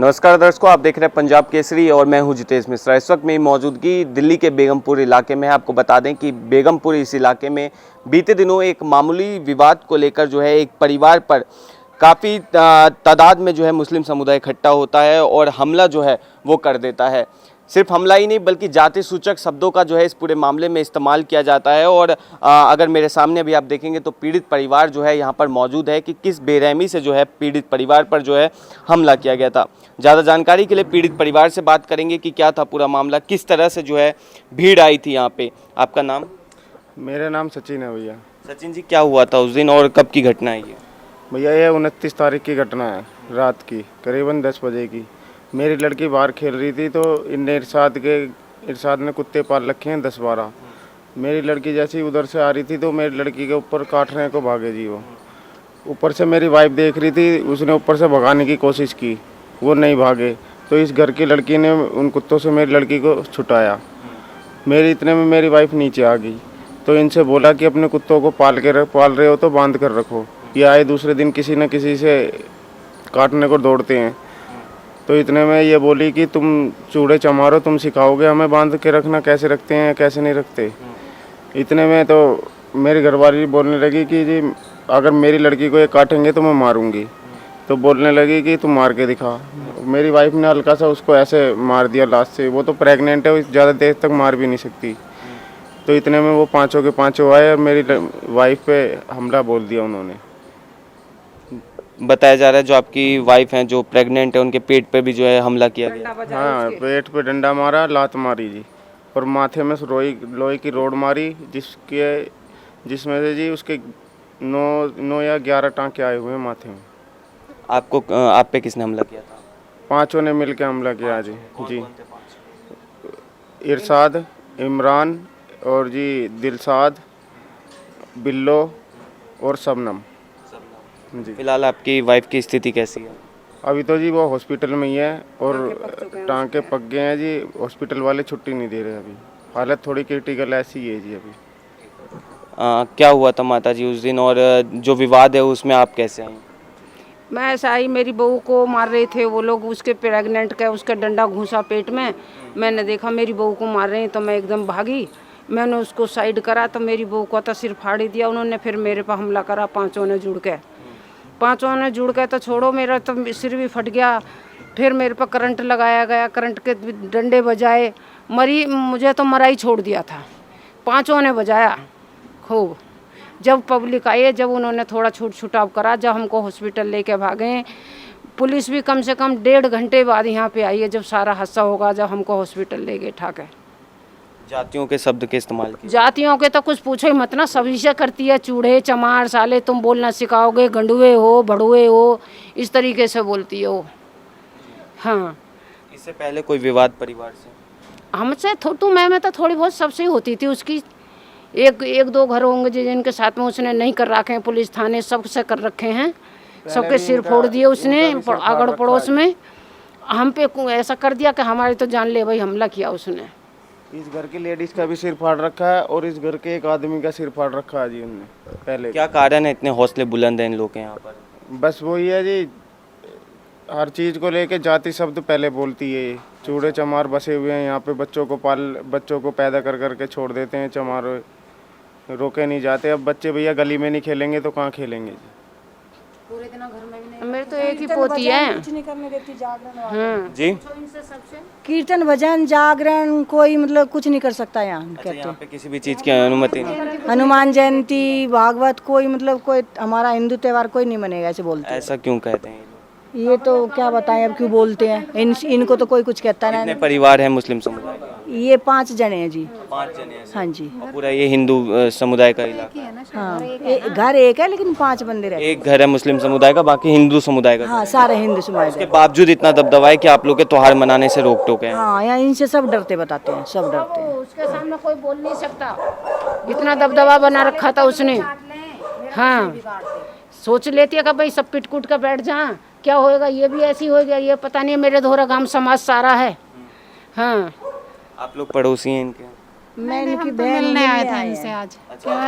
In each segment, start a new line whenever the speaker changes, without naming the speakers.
नमस्कार दर्शकों, आप देख रहे हैं पंजाब केसरी और मैं हूं जितेश मिश्रा। इस वक्त मेरी मौजूदगी दिल्ली के बेगमपुर इलाके में है। आपको बता दें कि बेगमपुर इस इलाके में बीते दिनों एक मामूली विवाद को लेकर जो है एक परिवार पर काफ़ी तादाद में जो है मुस्लिम समुदाय इकट्ठा होता है और हमला जो है वो कर देता है। सिर्फ हमला ही नहीं बल्कि जाति सूचक शब्दों का जो है इस पूरे मामले में इस्तेमाल किया जाता है। और अगर मेरे सामने अभी आप देखेंगे तो पीड़ित परिवार जो है यहाँ पर मौजूद है कि किस बेरहमी से जो है पीड़ित परिवार पर जो है हमला किया गया था। ज़्यादा जानकारी के लिए पीड़ित परिवार से बात करेंगे कि क्या था पूरा मामला, किस तरह से जो है भीड़ आई थी यहाँ पे। आपका नाम?
मेरा नाम सचिन है भैया।
सचिन जी, क्या हुआ था उस दिन और कब की घटना है ये?
भैया ये 29 तारीख की घटना है, रात की करीबन 10 बजे की। मेरी लड़की बाहर खेल रही थी तो इनने इरशाद ने कुत्ते पाल रखे हैं 10-12। मेरी लड़की जैसे ही उधर से आ रही थी तो मेरी लड़की के ऊपर काटने को भागे जी। वो ऊपर से मेरी वाइफ देख रही थी, उसने ऊपर से भगाने की कोशिश की, वो नहीं भागे तो इस घर की लड़की ने उन कुत्तों से मेरी लड़की को छुटाया। इतने में मेरी वाइफ नीचे आ गई तो इनसे बोला कि अपने कुत्तों को पाल रहे हो तो बांध कर रखो, ये आए दूसरे दिन किसी न किसी से काटने को दौड़ते हैं। तो इतने में ये बोली कि तुम चूड़े चमारो, तुम सिखाओगे हमें बांध के रखना, कैसे रखते हैं कैसे नहीं रखते। इतने में तो मेरी घरवाली बोलने लगी कि जी अगर मेरी लड़की को ये काटेंगे तो मैं मारूंगी। तो बोलने लगी कि तुम मार के दिखा। मेरी वाइफ ने हल्का सा उसको ऐसे मार दिया लास्ट से, वो तो प्रेग्नेंट है, वो ज़्यादा देर तक मार भी नहीं सकती। तो इतने में वो पाँचों के पाँचों आए और मेरी वाइफ पे हमला बोल दिया उन्होंने।
बताया जा रहा है जो आपकी वाइफ हैं जो प्रेग्नेंट है उनके पेट पे भी जो है हमला किया गया।
हाँ, पेट पे डंडा मारा, लात मारी जी, और माथे में लोहे की रोड मारी जिसमें से जी उसके 9 या 11 टाँके आए हुए हैं माथे में।
आप पे किसने हमला किया था?
पाँचों ने मिलकर हमला किया जी। इरशाद, इमरान और जी दिलशाद, बिल्लो और शबनम जी।
फिलहाल आपकी वाइफ की स्थिति कैसी है?
अभी तो जी वो हॉस्पिटल में ही है और टांके पक गए हैं जी, हॉस्पिटल वाले छुट्टी नहीं दे रहे अभी, हालत थोड़ी क्रिटिकल ऐसी है जी अभी।
क्या हुआ था माता जी उस दिन और जो विवाद है उसमें आप कैसे आई?
मैं ऐसा ही, मेरी बहू को मार रहे थे वो लोग, उसके प्रेग्नेंट का उसका डंडा घुसा पेट में। मैंने देखा मेरी बहू को मार रहे हैं तो मैं एकदम भागी, मैंने उसको साइड करा तो मेरी बहू को तो सिर फाड़ दिया उन्होंने। फिर मेरे पर हमला करा, पांचों ने जुड़ के तो छोड़ो, मेरा तो सिर भी फट गया। फिर मेरे पर करंट लगाया गया, करंट के डंडे बजाए, मुझे तो मरा ही छोड़ दिया था। पांचों ने बजाया खूब। जब पब्लिक आई, जब उन्होंने थोड़ा छुटाव करा, जब हमको हॉस्पिटल लेके भागे, पुलिस भी कम से कम 1.5 घंटे बाद यहाँ पे आई है, जब सारा हादसा होगा, जब हमको हॉस्पिटल ले गए ठाके।
जातियों के शब्द के इस्तेमाल किए?
जातियों के तो कुछ पूछो ही मत ना, सभी से करती है, चूड़े चमार साले तुम बोलना सिखाओगे, गंडुए हो भड़ुए हो, इस तरीके से बोलती हो। हाँ,
इससे पहले कोई विवाद परिवार से?
हमसे तो मैं तो थोड़ी बहुत सबसे ही होती थी उसकी। एक दो घर होंगे जिनके साथ में उसने नहीं कर रखे हैं, पुलिस थाने सबसे कर रखे हैं, सबके सिर फोड़ दिए उसने अगड़ पड़ोस में। हम पे ऐसा कर दिया कि हमारे तो जान ले भाई हमला किया उसने।
इस घर की लेडीज का भी सिर फाड़ रखा है और इस घर के एक आदमी का सिर फाड़ रखा है जी उनने पहले।
क्या कारण है इतने हौसले बुलंद हैं इन लोग के यहाँ पर?
बस वही है जी, हर चीज़ को लेके जाति शब्द पहले बोलती है। चूड़े चमार बसे हुए हैं यहाँ पे, बच्चों को पैदा कर करके छोड़ देते हैं, चमार रोके नहीं जाते। अब बच्चे भैया गली में नहीं खेलेंगे तो कहाँ खेलेंगे जी?
पूरे दिन घर में भी नहीं। मेरे तो एक ही पोती है।
कुछ नहीं करने देती, जागरण
हाँ
जी,
कीर्तन भजन जागरण कोई मतलब कुछ नहीं कर सकता यहाँ।
अच्छा,
कहते
यहाँ पे किसी भी चीज़ की अनुमति नहीं?
हनुमान जयंती भागवत कोई मतलब कोई हमारा हिंदू त्योहार कोई नहीं मनेगा, ऐसे बोलते हैं।
ऐसा क्यों कहते हैं?
ये तो क्या बताएं अब क्यों बोलते हैं, इनको तो कोई कुछ कहता
कितने
नहीं।
परिवार हैं मुस्लिम समुदाय के?
ये 5 जने हैं जी।
5 जने हैं।
हाँ जी।
और पूरा ये हिंदू समुदाय का इलाका है?
हाँ, घर एक है लेकिन 5 बंदे रहते
एक घर है मुस्लिम समुदाय का, बाकी हिंदू समुदाय का।
हैं। हाँ, सारे हिंदू समाज
उसके
है।
बावजूद इतना दबदबा है कि आप लोग के त्योहार मनाने से रोक टोक है?
हाँ, यहाँ इनसे सब डरते बताते हैं, सब डरते हैं।
उसके सामने कोई बोल नहीं सकता, इतना दबदबा बना रखा था उसने। हाँ, सोच लेती है कि भाई सब पिट कूट कर बैठ जा, क्या होएगा, ये भी ऐसी हो गया, ये पता नहीं। मेरे धोरा गांव समाज सारा है। हाँ,
आप लोग पड़ोसी हैं इनके?
मैं इनकी
हम तो
बहन
मिलने आए थे इनसे आज।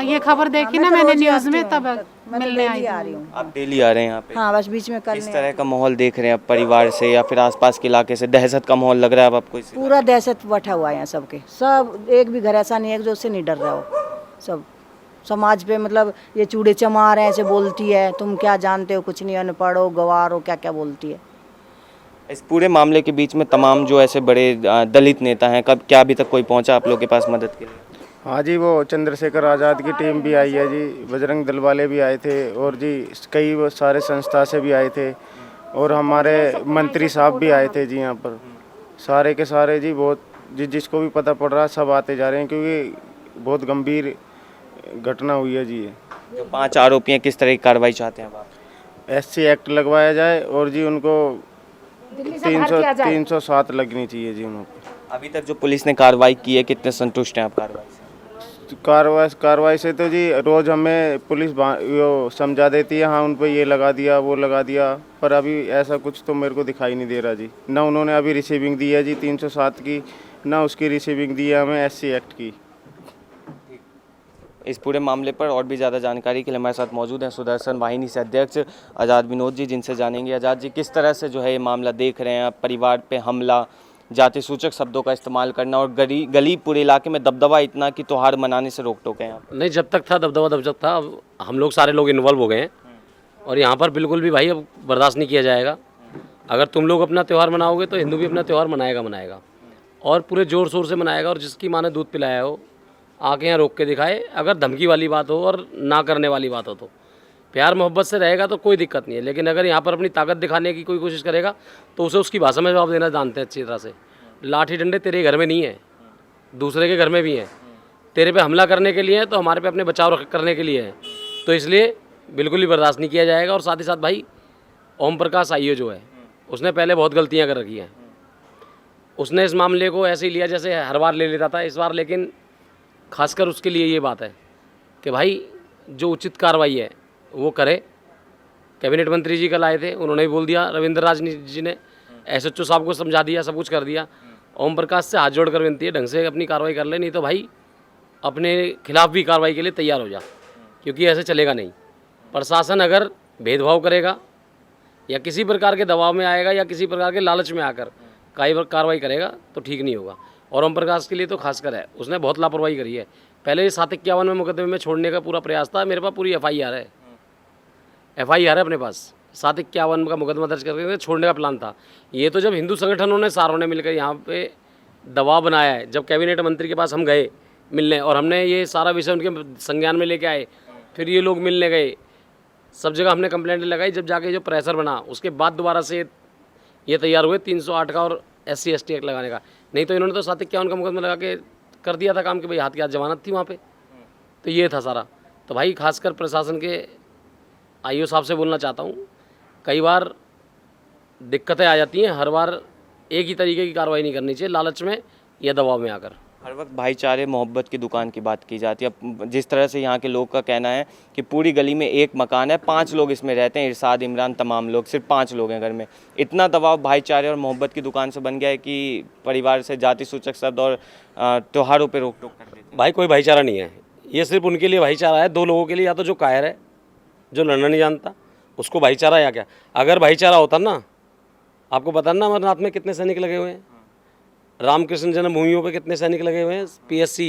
ये खबर देखी ना मैंने न्यूज़ में, तब मिलने आई
आ
थी।
रही हूँ।
आप डेली आ रहे हैं यहाँ पे?
हाँ बस बीच में
किस
करने
तरह का माहौल देख रहे हैं आप परिवार से या फिर आसपास के इलाके से? दहशत का माहौल लग रहा है अब आपको इसे?
पूरा दहशत बैठा हुआ है यहाँ सबके, सब एक भी घर ऐसा नहीं है जो उससे नहीं डर रहा हो। सब समाज पे मतलब ये चूड़े चमार हैं ऐसे बोलती है, तुम क्या जानते हो, कुछ नहीं, अनपढ़ हो, गवार हो, क्या क्या बोलती है।
इस पूरे मामले के बीच में तमाम जो ऐसे बड़े दलित नेता हैं, कब क्या अभी तक कोई पहुंचा आप लोग के पास मदद के लिए?
हाँ जी, वो चंद्रशेखर आज़ाद की टीम भी आई है जी, बजरंग दल वाले भी आए थे, और जी कई वो सारे संस्था से भी आए थे, और हमारे मंत्री साहब भी आए थे जी यहाँ पर। सारे के सारे जी बहुत जिसको भी पता पड़ रहा है सब आते जा रहे हैं, क्योंकि बहुत गंभीर घटना हुई है जी ये।
जो 5 आरोपी हैं किस तरह की कार्रवाई चाहते हैं अब आप?
SC एक्ट लगवाया जाए और जी उनको 307 लगनी चाहिए जी उनको।
अभी तक जो पुलिस ने कार्रवाई की है, कितने संतुष्ट हैं आप कार्रवाई से?
कार्रवाई से तो जी रोज़ हमें पुलिस वो समझा देती है, हाँ उन पर ये लगा दिया वो लगा दिया, पर अभी ऐसा कुछ तो मेरे को दिखाई नहीं दे रहा जी। ना उन्होंने अभी रिसीविंग दी है जी 307 की, ना उसकी रिसीविंग दी है हमें SC एक्ट की।
इस पूरे मामले पर और भी ज़्यादा जानकारी के लिए हमारे साथ मौजूद हैं सुदर्शन वाहिनी से अध्यक्ष आज़ाद विनोद जी, जिनसे जानेंगे। आज़ाद जी, किस तरह से जो है ये मामला देख रहे हैं आप? परिवार पे हमला, जाति सूचक शब्दों का इस्तेमाल करना और गली पूरे इलाके में दबदबा इतना कि त्योहार मनाने से रोक टोक है यहाँ?
नहीं, जब तक था दबदबा तब तक था, अब हम लोग सारे लोग इन्वॉल्व हो गए हैं और यहाँ पर बिल्कुल भी भाई अब बर्दाश्त नहीं किया जाएगा। अगर तुम लोग अपना त्यौहार मनाओगे तो हिंदू भी अपना त्यौहार मनाएगा और पूरे ज़ोर शोर से मनाएगा, और जिसकी माँ ने दूध पिलाया हो आके यहाँ रोक के दिखाए। अगर धमकी वाली बात हो और ना करने वाली बात हो तो प्यार मोहब्बत से रहेगा तो कोई दिक्कत नहीं है, लेकिन अगर यहाँ पर अपनी ताकत दिखाने की कोई कोशिश करेगा तो उसे उसकी भाषा में जवाब देना जानते हैं अच्छी तरह से। लाठी डंडे तेरे घर में नहीं है, दूसरे के घर में भी हैं। तेरे पे हमला करने के लिए है तो हमारे पे अपने बचाव करने के लिए है, तो इसलिए बिल्कुल ही बर्दाश्त नहीं किया जाएगा। और साथ ही साथ भाई ओम प्रकाश आइयो जो है उसने पहले बहुत गलतियाँ कर रखी हैं। उसने इस मामले को ऐसे ही लिया जैसे हर बार ले लेता था, इस बार लेकिन खासकर उसके लिए ये बात है कि भाई जो उचित कार्रवाई है वो करे। कैबिनेट मंत्री जी कल आए थे, उन्होंने भी बोल दिया, रविंद्र राज जी ने SHO साहब को समझा दिया, सब कुछ कर दिया। ओम प्रकाश से हाथ जोड़कर विनती है ढंग से अपनी कार्रवाई कर ले, नहीं तो भाई अपने खिलाफ भी कार्रवाई के लिए तैयार हो जा, क्योंकि ऐसे चलेगा नहीं। प्रशासन अगर भेदभाव करेगा या किसी प्रकार के दबाव में आएगा या किसी प्रकार के लालच में आकर कार्रवाई करेगा तो ठीक नहीं होगा। और ओम प्रकाश के लिए तो खासकर है, उसने बहुत लापरवाही करी है। पहले 751 में मुकदमे में छोड़ने का पूरा प्रयास था, मेरे पास पूरी FIR है, अपने पास 751 का मुकदमा दर्ज करके छोड़ने का प्लान था। ये तो जब हिंदू संगठनों ने सारों ने मिलकर यहाँ पे दबाव बनाया है, जब कैबिनेट मंत्री के पास हम गए मिलने और हमने ये सारा विषय उनके संज्ञान में लेके आए, फिर ये लोग मिलने गए, सब जगह हमने कंप्लेंट लगाई, जब जाके जो प्रेशर बना उसके बाद दोबारा से ये तैयार हुए 308 का और SC ST एक्ट लगाने का। नहीं तो इन्होंने तो 751 का मुकदमा लगा के कर दिया था काम कि भाई हाथ की हाथ जमानत थी वहाँ पे, तो ये था सारा। तो भाई खासकर प्रशासन के IO साहब से बोलना चाहता हूँ, कई बार दिक्कतें आ जाती हैं, हर बार एक ही तरीके की कार्रवाई नहीं करनी चाहिए लालच में या दबाव में आकर।
हर वक्त भाईचारे मोहब्बत की दुकान की बात की जाती है। अब जिस तरह से यहाँ के लोग का कहना है कि पूरी गली में एक मकान है, 5 लोग इसमें रहते हैं, इरशाद, इमरान, तमाम लोग, सिर्फ 5 लोग हैं घर में। इतना दबाव भाईचारे और मोहब्बत की दुकान से बन गया है कि परिवार से जाति सूचक शब्द और त्योहारों पर रोक टोक कर देते हैं।
भाई कोई भाईचारा नहीं है, ये सिर्फ उनके लिए भाईचारा है, 2 लोगों के लिए, या तो जो कायर है, जो लड़ना नहीं जानता, उसको भाईचारा या क्या। अगर भाईचारा होता ना, आपको पता ना अमरनाथ में कितने सैनिक लगे हुए हैं, रामकृष्ण जन्मभूमियों पे कितने सैनिक लगे हुए हैं, PSC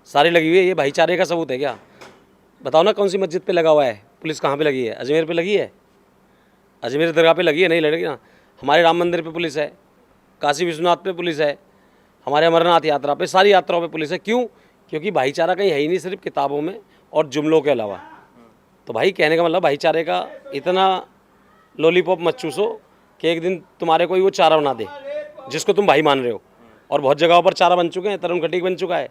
सारी लगी हुई है। ये भाईचारे का सबूत है क्या? बताओ ना कौन सी मस्जिद पे लगा हुआ है, पुलिस कहाँ पे लगी है? अजमेर पे लगी है, अजमेर दरगाह पे लगी है? नहीं लड़ेगी ना। हमारे राम मंदिर पे पुलिस है, काशी विश्वनाथ पे पुलिस है, हमारे अमरनाथ यात्रा पे, सारी यात्राओं पे पुलिस है। क्यों? क्योंकि भाईचारा कहीं है ही नहीं, सिर्फ किताबों में और जुमलों के अलावा। तो भाई कहने का मतलब भाईचारे का इतना लॉलीपॉप मत चूसो कि एक दिन तुम्हारे कोई वो चारा बना दे जिसको तुम भाई मान रहे हो। और बहुत जगहों पर चारा बन चुके हैं, तरुण खटीक बन चुका है,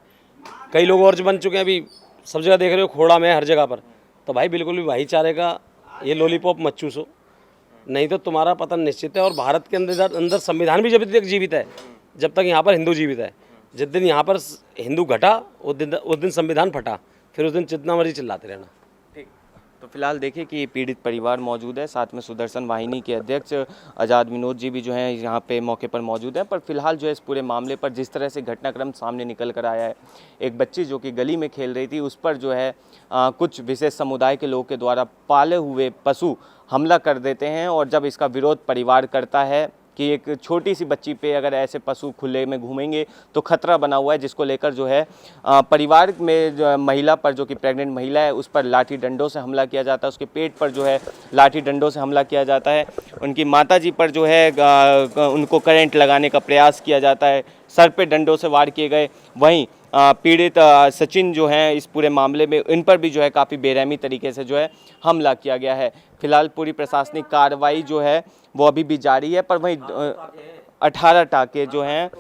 कई लोग और जो बन चुके हैं, अभी सब जगह देख रहे हो, खोड़ा में हर जगह पर। तो भाई बिल्कुल भी भाईचारे का ये लॉलीपॉप मत चूसो, नहीं तो तुम्हारा पतन निश्चित है। और भारत के अंदर संविधान भी जब तक जीवित है, जब तक यहाँ पर हिंदू जीवित है। जिस दिन यहाँ पर हिंदू घटा उस दिन संविधान फटा, फिर उस दिन जितना मर्जी चिल्लाते रहना।
तो फिलहाल देखिए कि ये पीड़ित परिवार मौजूद है, साथ में सुदर्शन वाहिनी के अध्यक्ष आज़ाद विनोद जी भी जो हैं यहाँ पे मौके पर मौजूद हैं। पर फिलहाल जो है इस पूरे मामले पर जिस तरह से घटनाक्रम सामने निकल कर आया है, एक बच्ची जो कि गली में खेल रही थी उस पर जो है कुछ विशेष समुदाय के लोगों के द्वारा पाले हुए पशु हमला कर देते हैं, और जब इसका विरोध परिवार करता है कि एक छोटी सी बच्ची पे अगर ऐसे पशु खुले में घूमेंगे तो खतरा बना हुआ है, जिसको लेकर जो है परिवार में जो महिला पर, जो कि प्रेग्नेंट महिला है, उस पर लाठी डंडों से हमला किया जाता है, उसके पेट पर जो है लाठी डंडों से हमला किया जाता है, उनकी माताजी पर जो है उनको करंट लगाने का प्रयास किया जाता है, सर पे डंडों से वार किए गए। वहीं पीड़ित सचिन जो हैं इस पूरे मामले में, इन पर भी जो है काफ़ी बेरहमी तरीके से जो है हमला किया गया है। फिलहाल पूरी प्रशासनिक कार्रवाई जो है वो अभी भी जारी है, पर वहीं 18 टाके जो हैं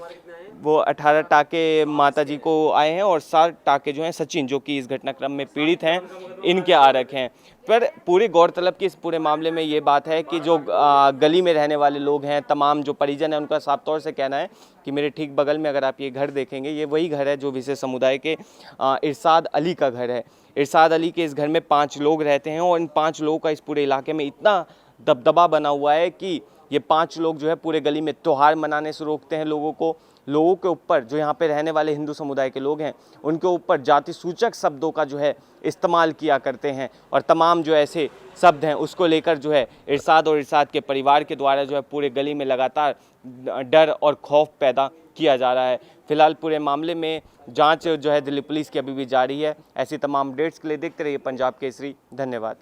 वो 18 टाके माताजी को आए हैं और 7 टाके जो हैं सचिन, जो कि इस घटनाक्रम में पीड़ित हैं, इनके आ रखे हैं। पर पूरी गौरतलब की इस पूरे मामले में ये बात है कि जो गली में रहने वाले लोग हैं, तमाम जो परिजन हैं, उनका साफ तौर से कहना है कि मेरे ठीक बगल में अगर आप ये घर देखेंगे, ये वही घर है जो विशेष समुदाय के इरशाद अली का घर है। इरशाद अली के इस घर में 5 लोग रहते हैं और इन 5 लोगों का इस पूरे इलाके में इतना दबदबा बना हुआ है कि ये 5 लोग जो है पूरे गली में त्यौहार मनाने से रोकते हैं लोगों के ऊपर, जो यहाँ पे रहने वाले हिंदू समुदाय के लोग हैं उनके ऊपर जाति सूचक शब्दों का जो है इस्तेमाल किया करते हैं, और तमाम जो ऐसे शब्द हैं उसको लेकर जो है इरशाद और इरशाद के परिवार के द्वारा जो है पूरे गली में लगातार डर और खौफ पैदा किया जा रहा है। फिलहाल पूरे मामले में जांच जो है दिल्ली पुलिस की अभी भी जारी है। ऐसी तमाम अपडेट्स के लिए देखते रहिए पंजाब केसरी। धन्यवाद।